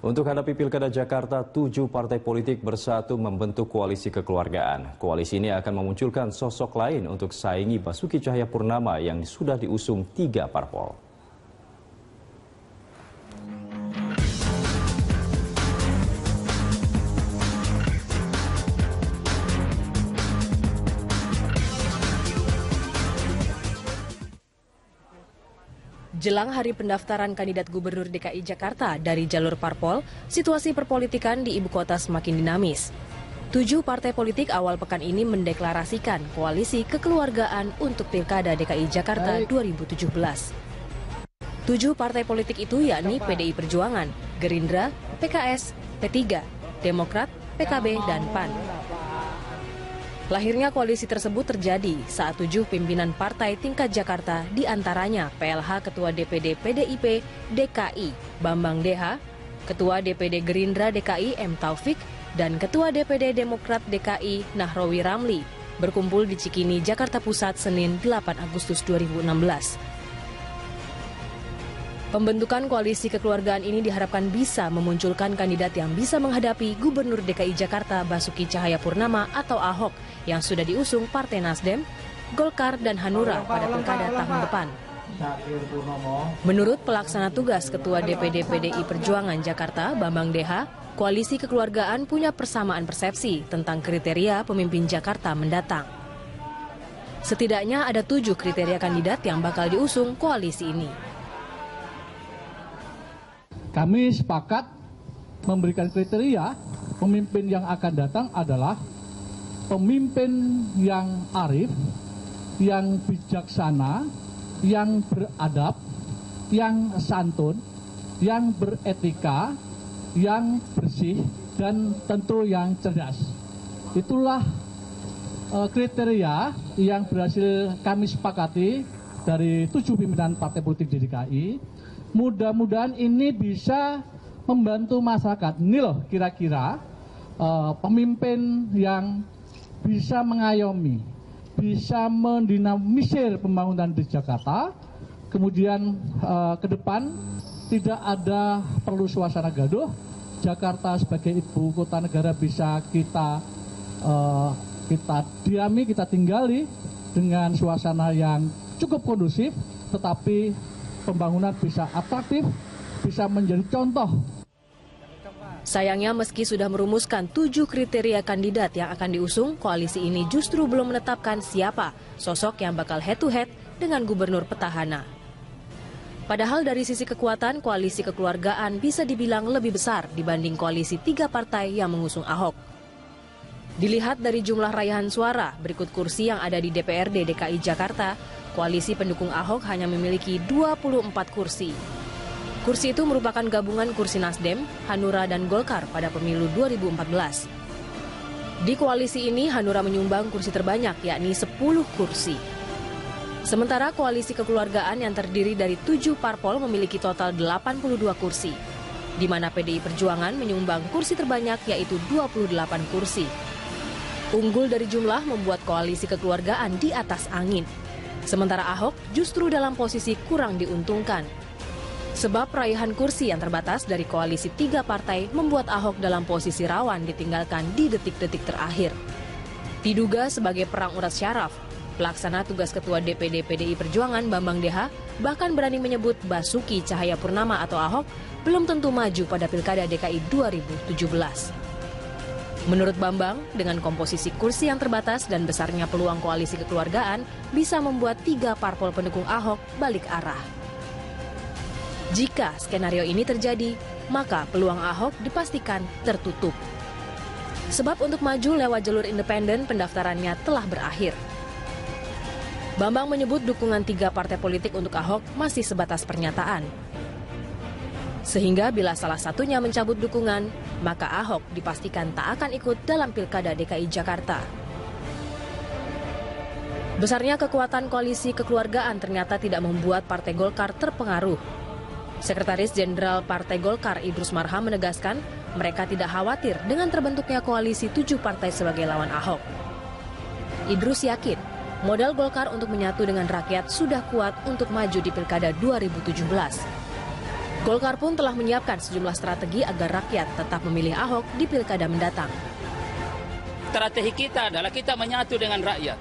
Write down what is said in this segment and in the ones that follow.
Untuk hadapi Pilkada Jakarta, 7 partai politik bersatu membentuk koalisi kekeluargaan. Koalisi ini akan memunculkan sosok lain untuk saingi Basuki Cahayapurnama yang sudah diusung 3 parpol. Jelang hari pendaftaran kandidat Gubernur DKI Jakarta dari jalur parpol, situasi perpolitikan di ibu kota semakin dinamis. 7 partai politik awal pekan ini mendeklarasikan koalisi kekeluargaan untuk Pilkada DKI Jakarta 2017. 7 partai politik itu yakni PDI Perjuangan, Gerindra, PKS, P3, Demokrat, PKB, dan PAN. Lahirnya koalisi tersebut terjadi saat 7 pimpinan partai tingkat Jakarta, diantaranya PLH Ketua DPD PDIP DKI Bambang Deha, Ketua DPD Gerindra DKI M. Taufik, dan Ketua DPD Demokrat DKI Nahrawi Ramli, berkumpul di Cikini, Jakarta Pusat, Senin 8 Agustus 2016. Pembentukan koalisi kekeluargaan ini diharapkan bisa memunculkan kandidat yang bisa menghadapi Gubernur DKI Jakarta Basuki Cahayapurnama atau Ahok yang sudah diusung Partai Nasdem, Golkar, dan Hanura pada Pilkada tahun depan. Menurut pelaksana tugas Ketua DPD PDI Perjuangan Jakarta, Bambang Deha, koalisi kekeluargaan punya persamaan persepsi tentang kriteria pemimpin Jakarta mendatang. Setidaknya ada 7 kriteria kandidat yang bakal diusung koalisi ini. Kami sepakat memberikan kriteria pemimpin yang akan datang adalah pemimpin yang arif, yang bijaksana, yang beradab, yang santun, yang beretika, yang bersih, dan tentu yang cerdas. Itulah kriteria yang berhasil kami sepakati dari 7 pimpinan partai politik di DKI. Mudah-mudahan ini bisa membantu masyarakat. Ini loh kira-kira pemimpin yang bisa mengayomi, bisa mendinamisir pembangunan di Jakarta. Kemudian ke depan tidak ada perlu suasana gaduh. Jakarta sebagai ibu kota negara bisa kita diami, kita tinggali dengan suasana yang cukup kondusif, tetapi pembangunan bisa atraktif, bisa menjadi contoh. Sayangnya meski sudah merumuskan 7 kriteria kandidat yang akan diusung, koalisi ini justru belum menetapkan siapa sosok yang bakal head-to-head dengan gubernur petahana. Padahal dari sisi kekuatan, koalisi kekeluargaan bisa dibilang lebih besar dibanding koalisi 3 partai yang mengusung Ahok. Dilihat dari jumlah raihan suara, berikut kursi yang ada di DPRD DKI Jakarta, koalisi pendukung Ahok hanya memiliki 24 kursi. Kursi itu merupakan gabungan kursi Nasdem, Hanura, dan Golkar pada pemilu 2014. Di koalisi ini, Hanura menyumbang kursi terbanyak, yakni 10 kursi. Sementara koalisi kekeluargaan yang terdiri dari 7 parpol memiliki total 82 kursi, di mana PDI Perjuangan menyumbang kursi terbanyak, yaitu 28 kursi. Unggul dari jumlah membuat koalisi kekeluargaan di atas angin. Sementara Ahok justru dalam posisi kurang diuntungkan. Sebab raihan kursi yang terbatas dari koalisi 3 partai membuat Ahok dalam posisi rawan ditinggalkan di detik-detik terakhir. Diduga sebagai perang urat syaraf, pelaksana tugas Ketua DPD PDI Perjuangan Bambang Deha bahkan berani menyebut Basuki Cahayapurnama atau Ahok belum tentu maju pada Pilkada DKI 2017. Menurut Bambang, dengan komposisi kursi yang terbatas dan besarnya peluang koalisi kekeluargaan bisa membuat 3 parpol pendukung Ahok balik arah. Jika skenario ini terjadi, maka peluang Ahok dipastikan tertutup. Sebab untuk maju lewat jalur independen pendaftarannya telah berakhir. Bambang menyebut dukungan 3 partai politik untuk Ahok masih sebatas pernyataan. Sehingga bila salah satunya mencabut dukungan, maka Ahok dipastikan tak akan ikut dalam Pilkada DKI Jakarta. Besarnya kekuatan koalisi kekeluargaan ternyata tidak membuat Partai Golkar terpengaruh. Sekretaris Jenderal Partai Golkar Idrus Marham menegaskan mereka tidak khawatir dengan terbentuknya koalisi 7 partai sebagai lawan Ahok. Idrus yakin modal Golkar untuk menyatu dengan rakyat sudah kuat untuk maju di Pilkada 2017. Golkar pun telah menyiapkan sejumlah strategi agar rakyat tetap memilih Ahok di pilkada mendatang. Strategi kita adalah kita menyatu dengan rakyat.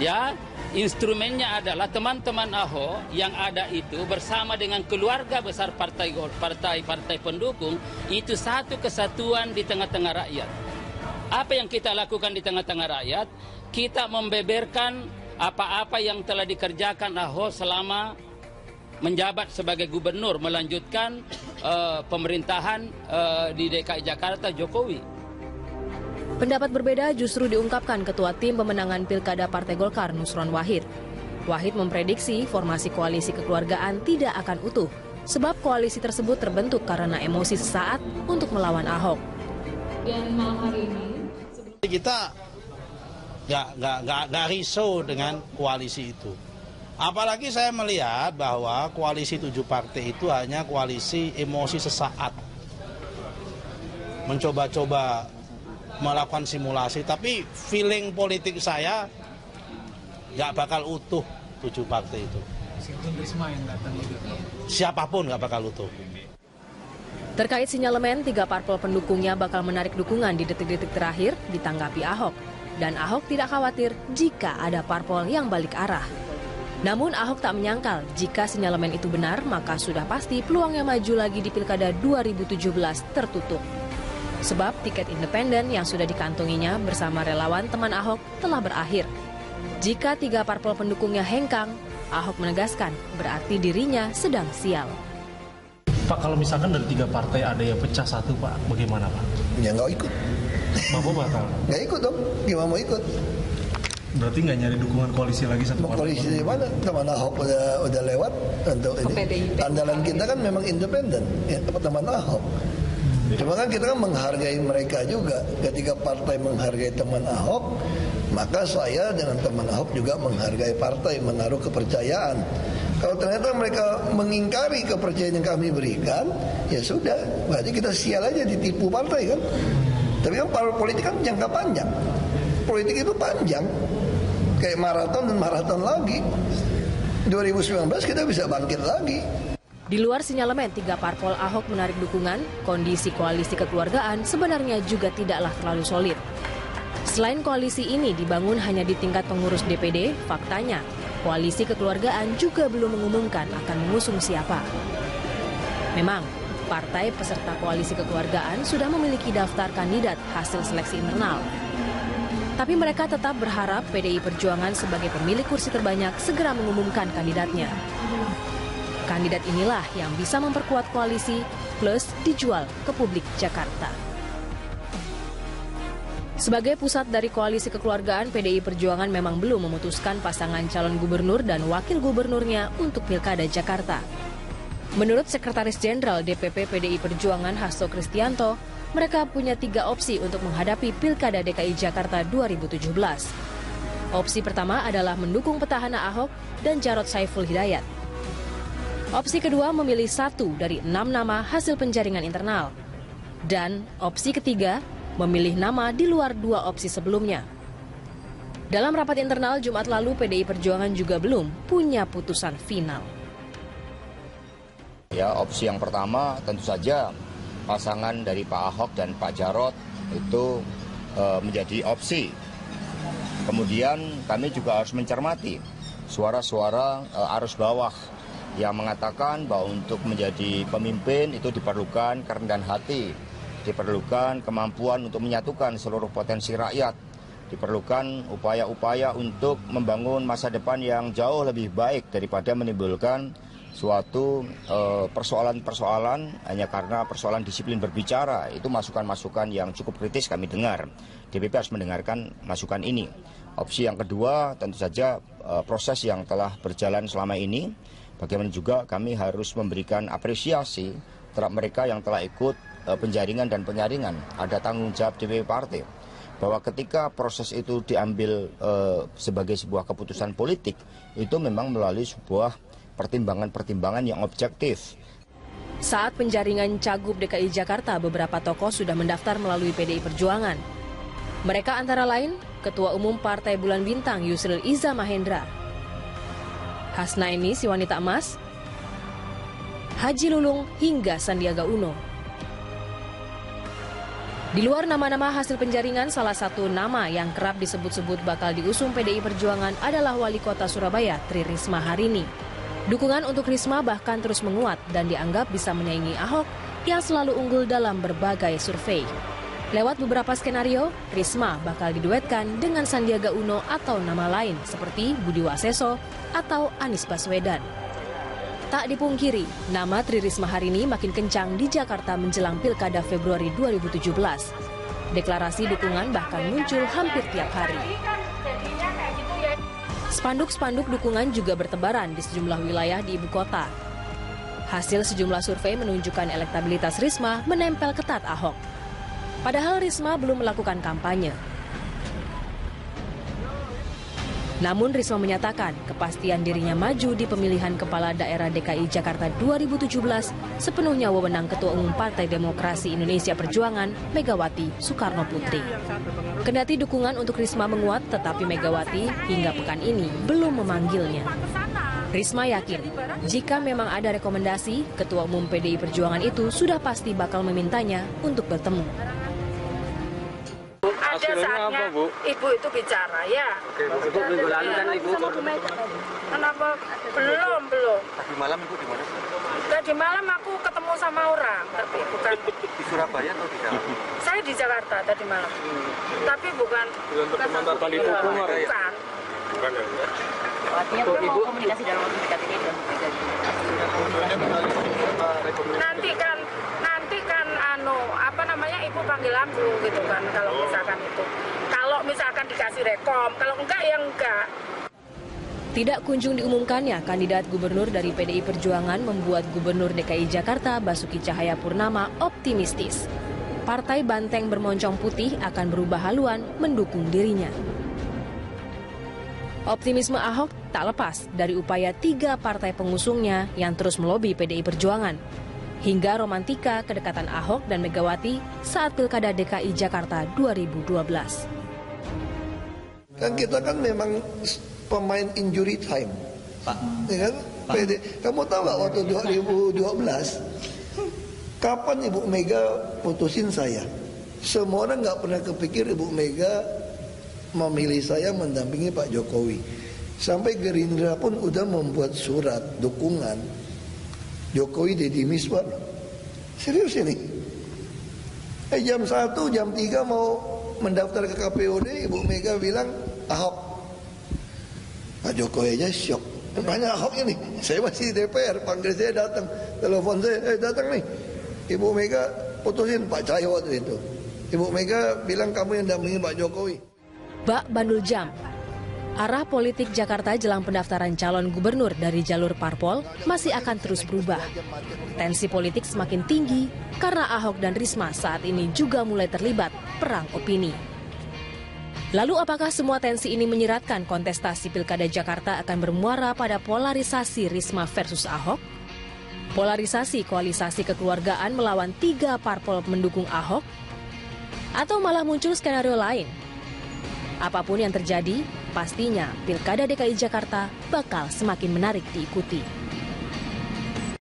Ya, instrumennya adalah teman-teman Ahok yang ada itu bersama dengan keluarga besar partai pendukung itu satu kesatuan di tengah-tengah rakyat. Apa yang kita lakukan di tengah-tengah rakyat? Kita membeberkan apa-apa yang telah dikerjakan Ahok selama menjabat sebagai gubernur, melanjutkan pemerintahan di DKI Jakarta Jokowi. Pendapat berbeda justru diungkapkan Ketua Tim Pemenangan Pilkada Partai Golkar Nusron Wahid. Wahid memprediksi formasi koalisi kekeluargaan tidak akan utuh, sebab koalisi tersebut terbentuk karena emosi sesaat untuk melawan Ahok. Dan malam hari ini kita nggak risau dengan koalisi itu. Apalagi saya melihat bahwa koalisi 7 partai itu hanya koalisi emosi sesaat. Mencoba-coba melakukan simulasi, tapi feeling politik saya nggak bakal utuh 7 partai itu. Siapapun nggak bakal utuh. Terkait sinyalemen, 3 parpol pendukungnya bakal menarik dukungan di detik-detik terakhir ditanggapi Ahok. Dan Ahok tidak khawatir jika ada parpol yang balik arah. Namun Ahok tak menyangkal jika sinyalemen itu benar, maka sudah pasti peluangnya maju lagi di Pilkada 2017 tertutup. Sebab tiket independen yang sudah dikantonginya bersama relawan teman Ahok telah berakhir. Jika 3 parpol pendukungnya hengkang, Ahok menegaskan berarti dirinya sedang sial. Pak, kalau misalkan dari 3 partai ada yang pecah satu, Pak, bagaimana, Pak? Ya nggak ikut. Bapak batal? Nggak ikut dong, gimana mau ikut? Berarti nggak nyari dukungan koalisi lagi satu partai? Koalisi di mana? Teman Ahok udah lewat untuk ini. Andalan kita kan memang independen, ya, teman Ahok. Cuma kan kita kan menghargai mereka juga. Ketika partai menghargai teman Ahok, maka saya dengan teman Ahok juga menghargai partai, menaruh kepercayaan. Kalau ternyata mereka mengingkari kepercayaan yang kami berikan, ya sudah, berarti kita sial aja ditipu partai kan. Tapi kan politik kan jangka panjang. Politik itu panjang, kayak maraton dan maraton lagi. 2019 kita bisa bangkit lagi. Di luar sinyalemen 3 parpol Ahok menarik dukungan, kondisi koalisi kekeluargaan sebenarnya juga tidaklah terlalu solid. Selain koalisi ini dibangun hanya di tingkat pengurus DPD, faktanya koalisi kekeluargaan juga belum mengumumkan akan mengusung siapa. Memang, partai peserta koalisi kekeluargaan sudah memiliki daftar kandidat hasil seleksi internal. Tapi mereka tetap berharap PDI Perjuangan sebagai pemilik kursi terbanyak segera mengumumkan kandidatnya. Kandidat inilah yang bisa memperkuat koalisi plus dijual ke publik Jakarta. Sebagai pusat dari koalisi kekeluargaan, PDI Perjuangan memang belum memutuskan pasangan calon gubernur dan wakil gubernurnya untuk Pilkada Jakarta. Menurut Sekretaris Jenderal DPP PDI Perjuangan Hasto Kristianto, mereka punya 3 opsi untuk menghadapi Pilkada DKI Jakarta 2017. Opsi pertama adalah mendukung petahana Ahok dan Jarod Saiful Hidayat. Opsi kedua memilih 1 dari 6 nama hasil penjaringan internal. Dan opsi ketiga memilih nama di luar 2 opsi sebelumnya. Dalam rapat internal Jumat lalu, PDI Perjuangan juga belum punya putusan final. Ya, opsi yang pertama tentu saja pasangan dari Pak Ahok dan Pak Jarod itu menjadi opsi. Kemudian kami juga harus mencermati suara-suara arus bawah yang mengatakan bahwa untuk menjadi pemimpin itu diperlukan kerendahan hati, diperlukan kemampuan untuk menyatukan seluruh potensi rakyat, diperlukan upaya-upaya untuk membangun masa depan yang jauh lebih baik daripada menimbulkan suatu persoalan-persoalan hanya karena persoalan disiplin berbicara. Itu masukan-masukan yang cukup kritis kami dengar. DPP harus mendengarkan masukan ini. Opsi yang kedua tentu saja proses yang telah berjalan selama ini. Bagaimana juga kami harus memberikan apresiasi terhadap mereka yang telah ikut penjaringan dan penyaringan. Ada tanggung jawab DPP partai bahwa ketika proses itu diambil sebagai sebuah keputusan politik, itu memang melalui sebuah pertimbangan-pertimbangan yang objektif. Saat penjaringan Cagup DKI Jakarta, beberapa tokoh sudah mendaftar melalui PDI Perjuangan. Mereka antara lain Ketua Umum Partai Bulan Bintang Yusril Iza Mahendra, Hasnaini si wanita emas, Haji Lulung, hingga Sandiaga Uno. Di luar nama-nama hasil penjaringan, salah satu nama yang kerap disebut-sebut bakal diusung PDI Perjuangan adalah Wali Kota Surabaya, Tri Risma Harini. Dukungan untuk Risma bahkan terus menguat dan dianggap bisa menyaingi Ahok yang selalu unggul dalam berbagai survei. Lewat beberapa skenario, Risma bakal diduetkan dengan Sandiaga Uno atau nama lain seperti Budi Waseso atau Anies Baswedan. Tak dipungkiri, nama Tri Risma Harini makin kencang di Jakarta menjelang Pilkada Februari 2017. Deklarasi dukungan bahkan muncul hampir tiap hari. Spanduk-spanduk dukungan juga bertebaran di sejumlah wilayah di ibu kota. Hasil sejumlah survei menunjukkan elektabilitas Risma menempel ketat Ahok. Padahal Risma belum melakukan kampanye. Namun Risma menyatakan kepastian dirinya maju di pemilihan Kepala Daerah DKI Jakarta 2017 sepenuhnya wewenang Ketua Umum Partai Demokrasi Indonesia Perjuangan, Megawati Soekarno Putri. Kendati dukungan untuk Risma menguat, tetapi Megawati hingga pekan ini belum memanggilnya. Risma yakin, jika memang ada rekomendasi, Ketua Umum PDI Perjuangan itu sudah pasti bakal memintanya untuk bertemu. Ada saatnya apa, Bu? Ibu itu bicara, ya. Oke, Ibu minggu lalu kan Ibu. Kenapa? Belum. Tadi malam Ibu di mana? Tadi malam aku ketemu sama orang, tapi bukan. Di Surabaya atau di Jakarta? Saya di Jakarta tadi malam. Tapi bukan. Bukan itu, bukan. Bukan ya? Artinya Ibu komunikasi dalam waktu dekat ini dan nanti kan Ibu panggil aku gitu kan kalau misalkan dikasih rekom, kalau enggak ya enggak. Tidak kunjung diumumkannya kandidat gubernur dari PDI Perjuangan membuat Gubernur DKI Jakarta Basuki Cahayapurnama optimistis. Partai Banteng Bermoncong Putih akan berubah haluan mendukung dirinya. Optimisme Ahok tak lepas dari upaya 3 partai pengusungnya yang terus melobi PDI Perjuangan. Hingga romantika kedekatan Ahok dan Megawati saat Pilkada DKI Jakarta 2012. Kan kita kan memang pemain injury time, Pak. Ya kan? Pak. Kamu tahu nggak waktu 2012, kapan Ibu Mega putusin saya? Semua orang nggak pernah kepikir Ibu Mega memilih saya mendampingi Pak Jokowi. Sampai Gerindra pun udah membuat surat dukungan Jokowi Deddy Miswar. Serius ini. Jam 1, jam 3 mau mendaftar ke KPUD, Ibu Mega bilang Ahok. Pak Jokowi aja syok. Banyak Ahok ini. Saya masih di DPR, panggil saya datang, telepon saya, datang nih. Ibu Mega putusin Pak Cahyo waktu itu. Ibu Mega bilang kamu yang dampingi Pak Jokowi. Bak Bandul Jam. Arah politik Jakarta jelang pendaftaran calon gubernur dari jalur parpol masih akan terus berubah. Tensi politik semakin tinggi karena Ahok dan Risma saat ini juga mulai terlibat perang opini. Lalu apakah semua tensi ini menyiratkan kontestasi Pilkada Jakarta akan bermuara pada polarisasi Risma versus Ahok? Polarisasi koalisasi kekeluargaan melawan 3 parpol mendukung Ahok? Atau malah muncul skenario lain? Apapun yang terjadi, pastinya Pilkada DKI Jakarta bakal semakin menarik diikuti.